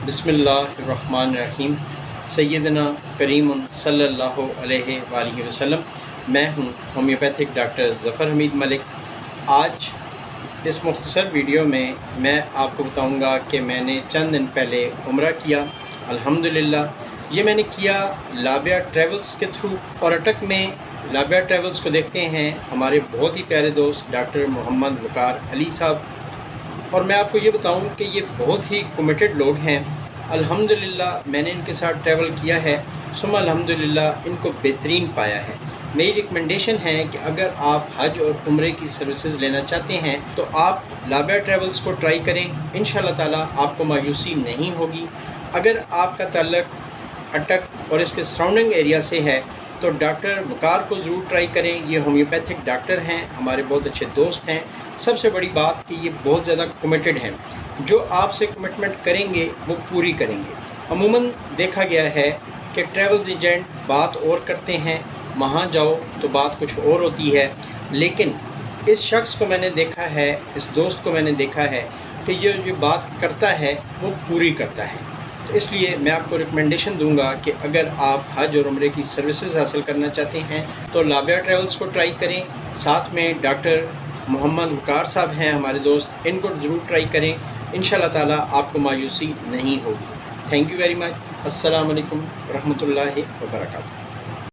बिस्मिल्लाहिर्रहमानिर्रहीम। सैयदना करीम सल्लल्लाहु अलैहि वालैहि वसल्लम। मैं हूँ होम्योपैथिक डॉक्टर ज़फ़र हमीद मलिक। आज इस मुख्तसर वीडियो में मैं आपको बताऊँगा कि मैंने चंद दिन पहले उम्रा किया। अल्हम्दुलिल्लाह ये मैंने किया लाबिया ट्रैवल्स के थ्रू। और अटक में लाबिया ट्रैवल्स को देखते हैं हमारे बहुत ही प्यारे दोस्त डॉक्टर मोहम्मद वक़ार अली साहब। और मैं आपको ये बताऊं कि ये बहुत ही कमिटेड लोग हैं। अल्हम्दुलिल्लाह मैंने इनके साथ ट्रैवल किया है, सुम्मा अल्हम्दुलिल्लाह इनको बेहतरीन पाया है। मेरी रिकमेंडेशन है कि अगर आप हज और उम्रे की सर्विसेज लेना चाहते हैं तो आप लाबिया ट्रैवल्स को ट्राई करें। इंशाअल्लाह ताला आपको मायूसी नहीं होगी। अगर आपका ताल्लुक़ अटक और इसके सराउंडिंग एरिया से है तो डॉक्टर वक़ार को ज़रूर ट्राई करें। ये होम्योपैथिक डॉक्टर हैं, हमारे बहुत अच्छे दोस्त हैं। सबसे बड़ी बात कि ये बहुत ज़्यादा कमिटेड हैं, जो आपसे कमिटमेंट करेंगे वो पूरी करेंगे। अमूमन देखा गया है कि ट्रैवल्स एजेंट बात और करते हैं, वहाँ जाओ तो बात कुछ और होती है। लेकिन इस शख्स को मैंने देखा है, इस दोस्त को मैंने देखा है कि ये बात करता है वो पूरी करता है। तो इसलिए मैं आपको रिकमेंडेशन दूंगा कि अगर आप हज और उम्रे की सर्विसेज हासिल करना चाहते हैं तो लाबिया ट्रैवल्स को ट्राई करें। साथ में डॉक्टर मोहम्मद वक़ार साहब हैं हमारे दोस्त, इनको ज़रूर ट्राई करें। इंशाअल्लाह ताला आपको मायूसी नहीं होगी। Thank you very much. अस्सलाम वालेकुम रहमतुल्लाहि व बरकातहू।